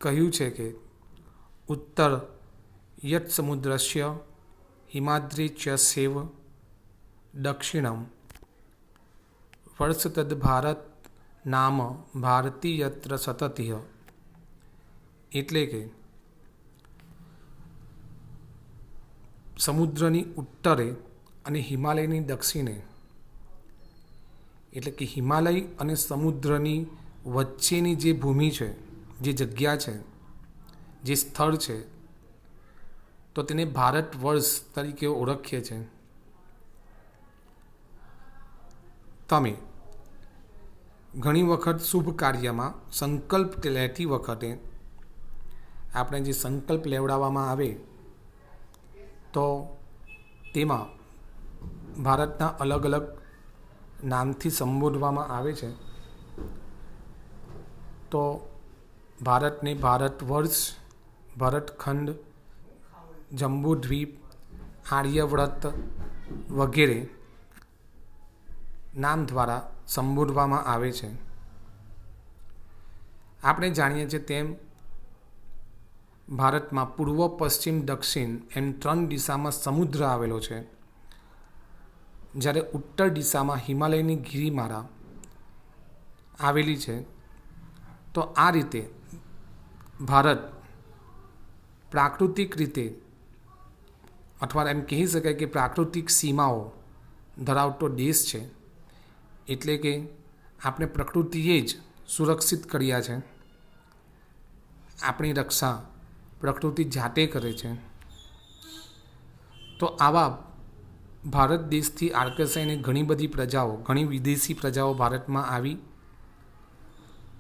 કહ્યું છે કે ઉત્તર યત સમુદ્રસ્ય હિમાદ્રી ચ સેવ દક્ષિણમ વર્ષતદ ભારત નામ ભારતીયત્ર સતતિહ. એટલે કે સમુદ્રની ઉત્તરે અને હિમાલયની દક્ષિણે, એટલે કે હિમાલય અને સમુદ્રની વચ્ચેની જે ભૂમિ છે, જે જગ્યા છે, જે સ્થળ છે, તો તેને ભારત વર્ષ તરીકે ઓળખીએ છીએ. તમે ઘણી વખત શુભ કાર્યમાં સંકલ્પ લેતી વખતે આપણે જે સંકલ્પ લેવડાવવામાં આવે તો તેમાં ભારતના અલગ અલગ નામથી સંબોધવામાં આવે છે. તો ભારતને ભારત વર્ષ, ભરતખંડ, જંબુદ્વીપ, આર્યવ્રત વગેરે નામ દ્વારા સંબોધવામાં આવે છે. આપણે જાણીએ છીએ તેમ ભારતમાં પૂર્વ, પશ્ચિમ, દક્ષિણ એમ 3 દિશામાં સમુદ્ર આવેલો છે. જ્યારે ઉત્તર દિશામાં હિમાલયની ગિરિમાળા આવેલી છે. તો આ રીતે ભારત પ્રાકૃતિક રીતે, અથવા એમ કહી શકાય કે પ્રાકૃતિક સીમાઓ ધરાવતો દેશ છે. એટલે કે આપણે પ્રકૃતિએ જ સુરક્ષિત કર્યા છે. આપણી રક્ષા પ્રકૃતિ જાતે કરે છે. તો આવા ભારત દેશથી આકર્ષાઈને ઘણી બધી પ્રજાઓ, ઘણી વિદેશી પ્રજાઓ ભારતમાં આવી.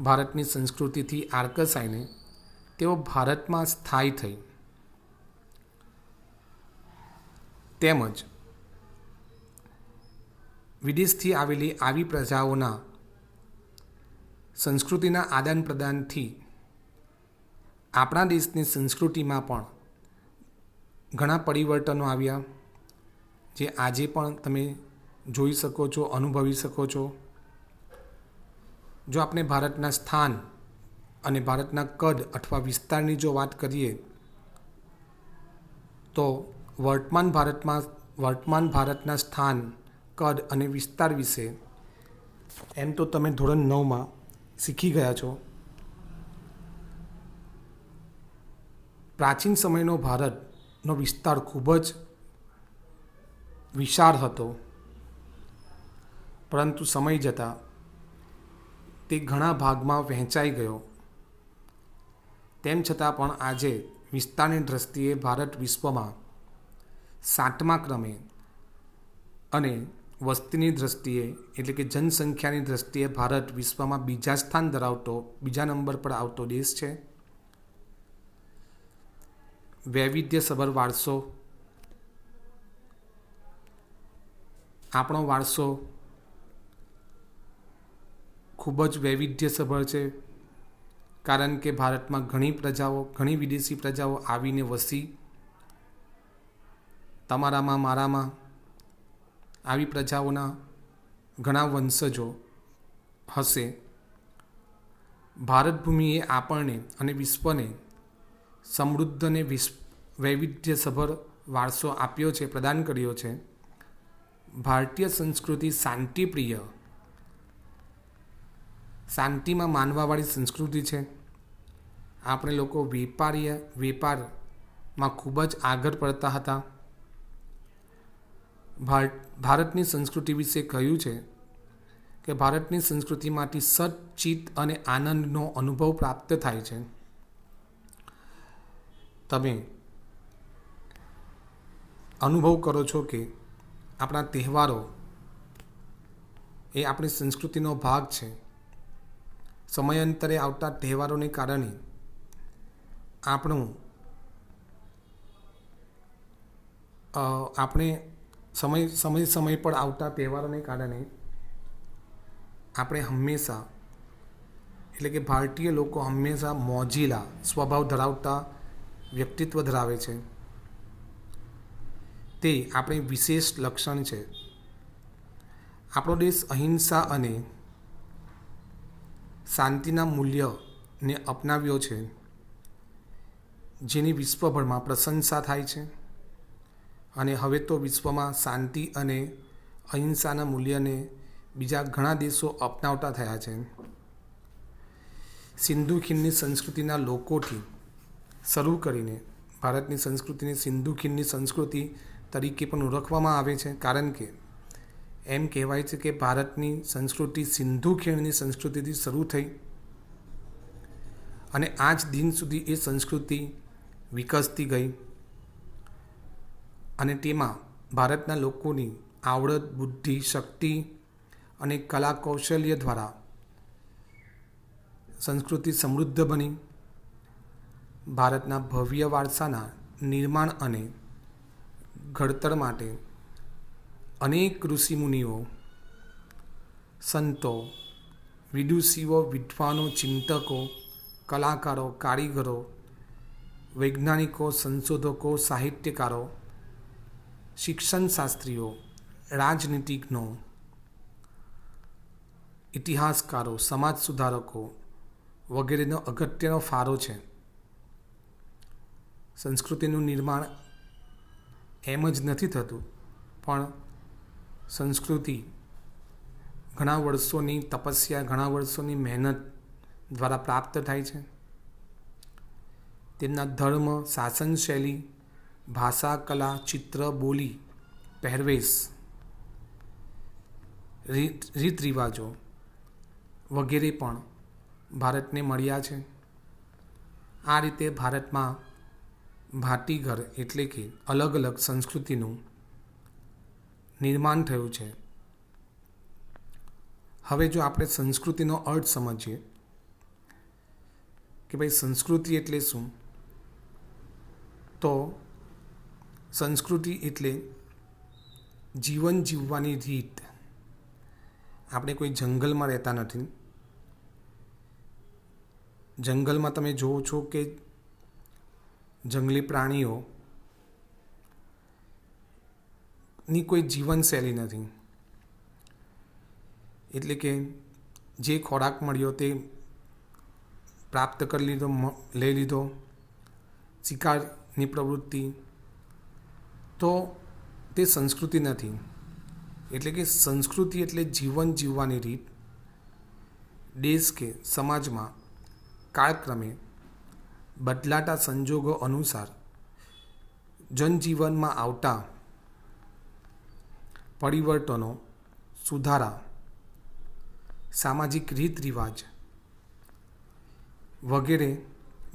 ભારતની સંસ્કૃતિથી આકર્ષાઈને તેઓ ભારતમાં સ્થાયી થઈ. તેમજ વિદેશથી આવેલી આવી પ્રજાઓના સંસ્કૃતિના આદાન પ્રદાનથી આપણા દેશની સંસ્કૃતિમાં પણ ઘણા પરિવર્તનો આવ્યા, જે આજે પણ તમે જોઈ શકો છો, અનુભવી શકો છો. જો આપણે ભારતના સ્થાન અને ભારતના કદ અથવા વિસ્તારની જો વાત કરીએ તો વર્તમાન ભારતના સ્થાન, કદ અને વિસ્તાર વિશે એમ તો તમે ધોરણ 9માં શીખી ગયા છો. પ્રાચીન સમયનો ભારતનો વિસ્તાર ખૂબ જ વિશાળ હતો, પરંતુ સમય જતાં તે ઘણા ભાગમાં વહેંચાઈ ગયો. તેમ છતાં પણ આજે વિસ્તારની દૃષ્ટિએ ભારત વિશ્વમાં 7મા ક્રમે અને વસ્તીની દૃષ્ટિએ, એટલે કે જનસંખ્યાની દૃષ્ટિએ ભારત વિશ્વમાં બીજા નંબર પર આવતો દેશ છે. વૈવિધ્યસભર વારસો, આપણો વારસો ખૂબ જ વૈવિધ્યસભર છે. કારણ કે ભારતમાં ઘણી વિદેશી પ્રજાઓ આવીને વસી. તમારામાં, મારામાં આવી પ્રજાઓના ઘણા વંશજો હશે. ભારત ભૂમિએ આપણને અને વિશ્વને સમૃદ્ધ અને વૈવિધ્યસભર વારસો આપ્યો છે, પ્રદાન કર્યો છે. ભારતીય સંસ્કૃતિ શાંતિપ્રિય, શાંતિમાં માનવાવાળી સંસ્કૃતિ છે. આપણે લોકો વેપારમાં ખૂબ જ આગળ પડતા હતા. ભારતની સંસ્કૃતિ વિશે કહ્યું છે કે ભારતની સંસ્કૃતિમાંથી સત, ચિત્ત અને આનંદનો અનુભવ પ્રાપ્ત થાય છે. તમે અનુભવ કરો છો કે આપણા તહેવારો એ આપણી સંસ્કૃતિનો ભાગ છે. સમયાંતરે આવતા તહેવારોને કારણે આપણે સમય પર આવતા તહેવારોને કારણે આપણે હંમેશા, એટલે કે ભારતીય લોકો હંમેશા મોજીલા સ્વભાવ ધરાવતા વ્યક્તિત્વ ધરાવે છે. તે આપણી વિશેષ લક્ષણ છે. આપણો દેશ અહિંસા અને શાંતિના મૂલ્યને અપનાવ્યો છે. જેની વિશ્વભરમાં પ્રશંસા થાય છે અને હવે તો વિશ્વમાં શાંતિ અને અહિંસાના મૂલ્યને બીજા ઘણા દેશો અપનાવતા થયા છે. સિંધુ ખીણની સંસ્કૃતિના લોકોથી શરૂ કરીને ભારતની સંસ્કૃતિને સિંધુ ખીણની સંસ્કૃતિ તરીકે પણ ઓળખવામાં આવે છે, કારણ કે એમ કહેવાય છે કે ભારતની સંસ્કૃતિ સિંધુ ખીણની સંસ્કૃતિથી શરૂ થઈ અને આજ દિન સુધી એ સંસ્કૃતિ વિકસતી ગઈ અને તેમાં ભારતના લોકોની આવડત, બુદ્ધિ, શક્તિ અને કલા કૌશલ્ય દ્વારા સંસ્કૃતિ સમૃદ્ધ બની. ભારતના ભવ્ય વારસાના નિર્માણ અને ઘડતર માટે અનેક ઋષિમુનિઓ, સંતો, વિદુષીઓ, વિદ્વાનો, ચિંતકો, કલાકારો, કારીગરો, વૈજ્ઞાનિકો, સંશોધકો, સાહિત્યકારો, શિક્ષણશાસ્ત્રીઓ, રાજનીતિજ્ઞો, ઇતિહાસકારો, સમાજ સુધારકો વગેરેનો અગત્યનો ફાળો છે. સંસ્કૃતિનું નિર્માણ એમ જ નથી થતું, પણ સંસ્કૃતિ ઘણા વર્ષોની તપસ્યા, ઘણા વર્ષોની મહેનત દ્વારા પ્રાપ્ત થાય છે. તેમના ધર્મ, શાસન શૈલી, ભાષા, કલા, ચિત્ર, બોલી, પહેરવેશ, રીત રિવાજો વગેરે પણ ભારતને મળ્યા છે. આ રીતે ભારતમાં ભાતીઘર એટલે કે અલગ અલગ સંસ્કૃતિનું નિર્માણ થયું છે. હવે જો આપણે સંસ્કૃતિનો અર્થ સમજીએ કે ભાઈ સંસ્કૃતિ એટલે શું, તો સંસ્કૃતિ એટલે જીવન જીવવાની રીત. આપણે કોઈ જંગલમાં રહેતા નથી. જંગલમાં તમે જુઓ છો કે જંગલી પ્રાણીઓની કોઈ જીવનશૈલી નથી. એટલે કે જે ખોરાક મળ્યો તે પ્રાપ્ત કરી લીધો, લઈ લીધો, શિકારની પ્રવૃત્તિ, તો તે સંસ્કૃતિ નથી. એટલે કે સંસ્કૃતિ એટલે જીવન જીવવાની રીત. દેશ કે સમાજમાં કાળક્રમે બદલાતા સંજોગો અનુસાર જનજીવનમાં આવતા પરિવર્તનો, સુધારા, સામાજિક રીત રિવાજ વગેરે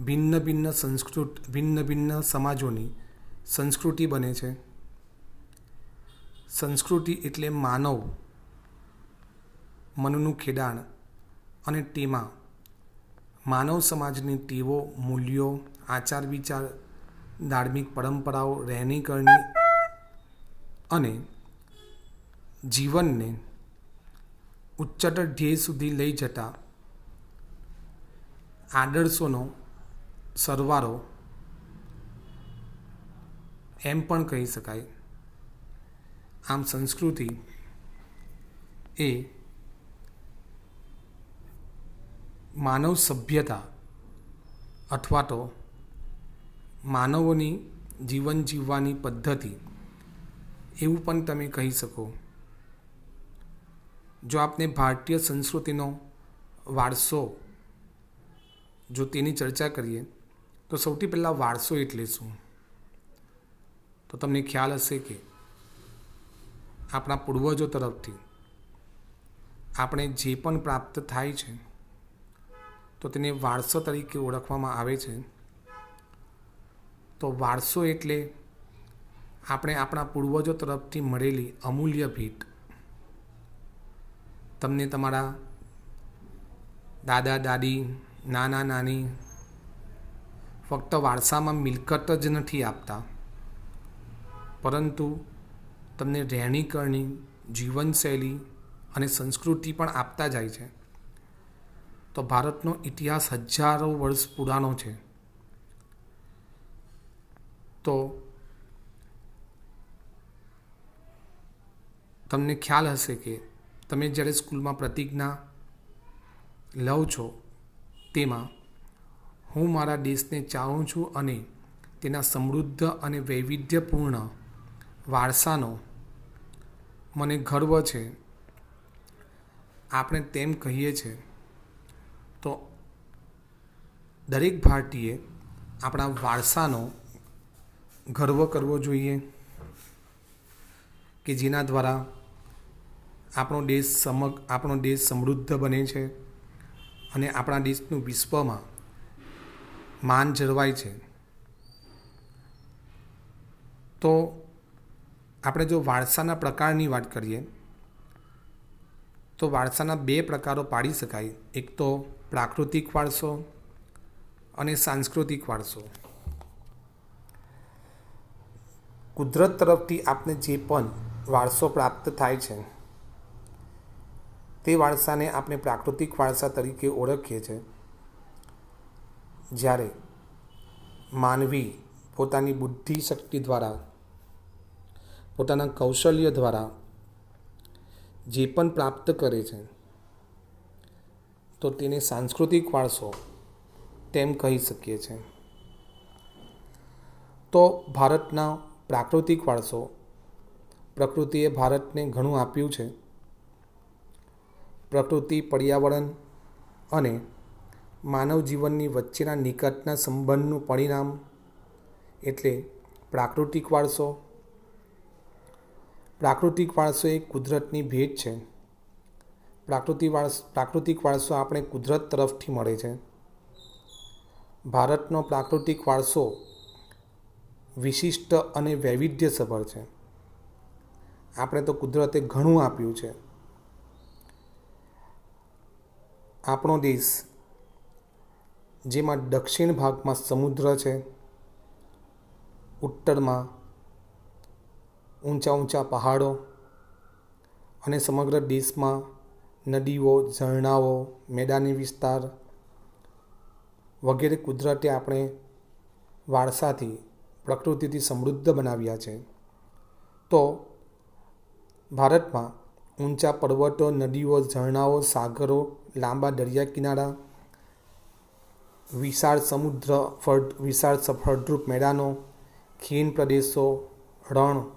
ભિન્ન ભિન્ન સમાજોની સંસ્કૃતિ બને છે. સંસ્કૃતિ એટલે માનવ મનનું ખેડાણ અને તેમાં માનવ સમાજની ટેવો, મૂલ્યો, આચાર વિચાર, ધાર્મિક પરંપરાઓ, રહેણી કરણી અને જીવનને ઉચ્ચતર ધ્યેય સુધી લઈ જતા આદર્શોનો સરવાળો એમ પણ કહી શકાય. આમ સંસ્કૃતિ એ માનવ સભ્યતા અથવા તો માનવોની જીવન જીવવાની પદ્ધતિ એવું પણ તમે કહી શકો. જો આપણે ભારતીય સંસ્કૃતિનો વારસો, જો તેની ચર્ચા કરીએ તો સૌથી પહેલાં વારસો એટલે શું, તો તમને ખ્યાલ હશે કે આપણા પૂર્વજો તરફથી આપણે જે પણ પ્રાપ્ત થાય છે તો તેને વારસો તરીકે ઓળખવામાં આવે છે. તો વારસો એટલે આપણે આપણા પૂર્વજો તરફથી મળેલી અમૂલ્ય ભેટ. તમને તમારા દાદા દાદી, નાના નાની ફક્ત વારસામાં મિલકત જ નથી આપતા, પરંતુ તમને રહેણી કરણી, જીવનશૈલી અને સંસ્કૃતિ પણ આપતા જાય છે. તો ભારતનો ઇતિહાસ હજારો વર્ષ પુરાણો છે. તો તમને ખ્યાલ હશે કે તમે જ્યારે સ્કૂલમાં પ્રતિજ્ઞા લો છો તેમાં હું મારા દેશને ચાહું છું અને તેના સમૃદ્ધ અને વૈવિધ્યપૂર્ણ વારસાનો મને ગર્વ છે. આપણે તેમ કહીએ છીએ તો દરેક ભારતીયે આપણા વારસાનો ગર્વ કરવો જોઈએ કે જેના દ્વારા આપણો દેશ સમૃદ્ધ બને છે અને આપણા દેશનું વિશ્વમાં માન જળવાય છે. તો આપણે જો વારસાના પ્રકારની વાત કરીએ તો વારસાના 2 પ્રકારો પાડી શકાય. એક તો પ્રાકૃતિક વારસો અને સાંસ્કૃતિક વારસો. કુદરત તરફથી આપને જે પણ વારસો પ્રાપ્ત થાય છે તે વારસાને આપણે પ્રાકૃતિક વારસા તરીકે ઓળખીએ છીએ. જ્યારે માનવી પોતાની બુદ્ધિ શક્તિ દ્વારા, પોતાના કૌશલ્ય દ્વારા જે પણ પ્રાપ્ત કરે છે તો તેને સાંસ્કૃતિક વારસો તેમ કહી શકીએ છીએ. તો ભારતના પ્રાકૃતિક વારસો, પ્રકૃતિએ ભારતને ઘણું આપ્યું છે. પ્રકૃતિ, પર્યાવરણ અને માનવ જીવનની વચ્ચેના નિકટના સંબંધનું પરિણામ એટલે પ્રાકૃતિક વારસો. પ્રાકૃતિક વારસો એ કુદરતની ભેટ છે. પ્રાકૃતિક વારસો આપણે કુદરત તરફથી મળે છે. ભારતનો પ્રાકૃતિક વારસો વિશિષ્ટ અને વૈવિધ્યસભર છે. આપણે તો કુદરતે ઘણું આપ્યું છે. આપણો દેશ, જેમાં દક્ષિણ ભાગમાં સમુદ્ર છે, ઉત્તરમાં ઊંચા ઊંચા પહાડો અને સમગ્ર દેશમાં નદીઓ, ઝરણાઓ, મેદાની વિસ્તાર વગેરે કુદરતે આપણે વારસાથી, પ્રકૃતિથી સમૃદ્ધ બનાવ્યા છે. તો ભારતમાં ઊંચા પર્વતો, નદીઓ, ઝરણાઓ, સાગરો, લાંબા દરિયા કિનારા, વિશાળ ફળદ્રુપ મેદાનો, ખીણ પ્રદેશો, રણનો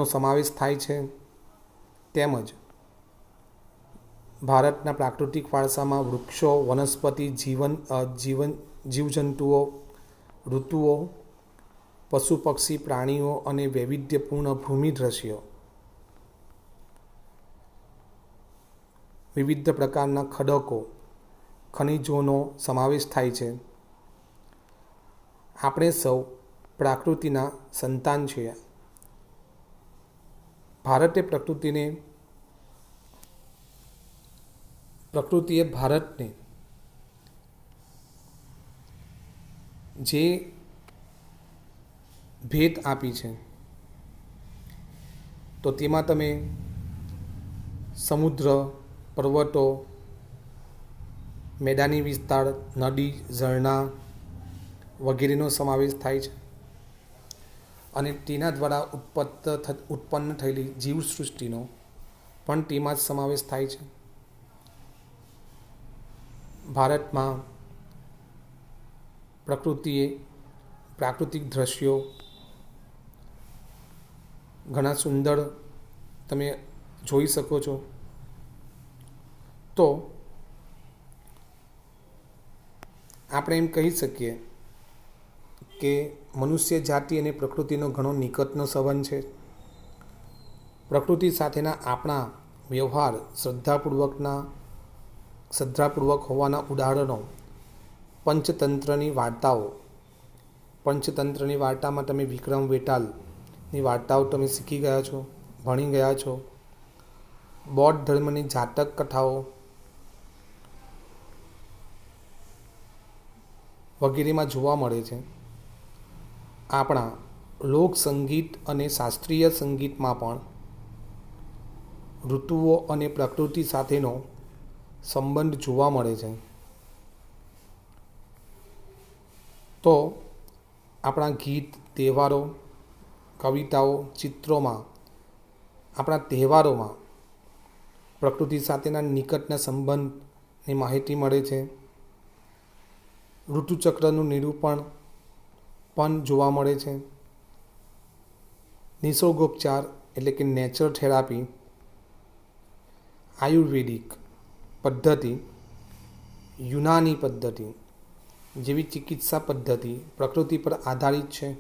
સમાવેશ થાય છે. તેમજ ભારતના પ્રાકૃતિક વારસામાં વૃક્ષો, વનસ્પતિ, જીવજંતુઓ, ઋતુઓ, પશુ પક્ષી, પ્રાણીઓ અને વૈવિધ્યપૂર્ણ ભૂમિ દૃશ્યો, વિવિધ પ્રકારના ખડકો, ખનિજોનો સમાવેશ થાય છે. આપણે સૌ પ્રકૃતિના સંતાન છીએ. પ્રકૃતિએ ભારતને જે ભેટ આપી છે તો તેમાં તમે સમુદ્ર, પર્વતો, મેદાની વિસ્તાર, નદી, ઝરણા વગેરેનો સમાવેશ થાય છે. અને તેના દ્વારા ઉત્પન્ન થયેલી જીવસૃષ્ટિનો પણ તેમાં જ સમાવેશ થાય છે. ભારતમાં પ્રાકૃતિક દૃશ્યો ઘણા સુંદર તમે જોઈ શકો છો. તો આપણે એમ કહી શકીએ કે મનુષ્ય જાતિ અને પ્રકૃતિનો ઘણો નિકટનો સંબંધ છે. પ્રકૃતિ સાથેના આપણા વ્યવહાર શ્રદ્ધાપૂર્વક હોવાના ઉદાહરણો પંચતંત્રની વાર્તામાં તમે વિક્રમ વેતાલની વાર્તાઓ તમે શીખી ગયા છો, ભણી ગયા છો. બૌદ્ધ ધર્મની જાતક કથાઓ વગેરેમાં જોવા મળે છે. આપણા લોક સંગીત અને શાસ્ત્રીય સંગીતમાં પણ ઋતુઓ અને પ્રકૃતિ સાથેનો સંબંધ જોવા મળે છે. તો આપણા ગીત, તહેવારો, કવિતાઓ, ચિત્રોમાં, આપણા તહેવારોમાં પ્રકૃતિ સાથેના નિકટના સંબંધ ની માહિતી મળે છે. ઋતુચક્રનું નિરૂપણ પણ જોવા મળે છે. નિસર્ગોપચાર એટલે કે નેચર થેરાપી, આયુર્વેદિક પદ્ધતિ, યુનાની પદ્ધતિ જેવી ચિકિત્સા પદ્ધતિ પ્રકૃતિ પર આધારિત છે.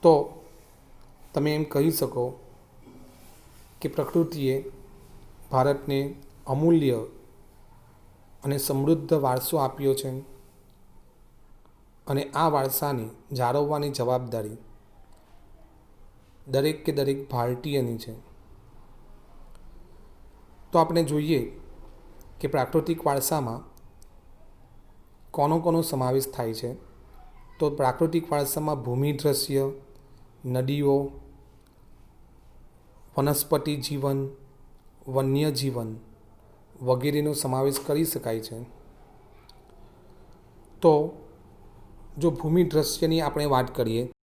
તો તમે એમ કહી શકો કે પ્રકૃતિએ ભારતને અમૂલ્ય અને સમૃદ્ધ વારસો આપ્યો છે અને આ વારસાને જાળવવાની જવાબદારી દરેક કે દરેક ભારતીયની છે. તો આપણે જોઈએ કે પ્રાકૃતિક વારસામાં કોનો સમાવેશ થાય છે. તો પ્રાકૃતિક વારસામાં ભૂમિ દ્રશ્ય, નદીઓ, વનસ્પતિ જીવન, વન્ય જીવન વગેરેનો સમાવેશ કરી શકાય છે. તો જો ભૂમિ દ્રશ્યની આપણે વાત કરીએ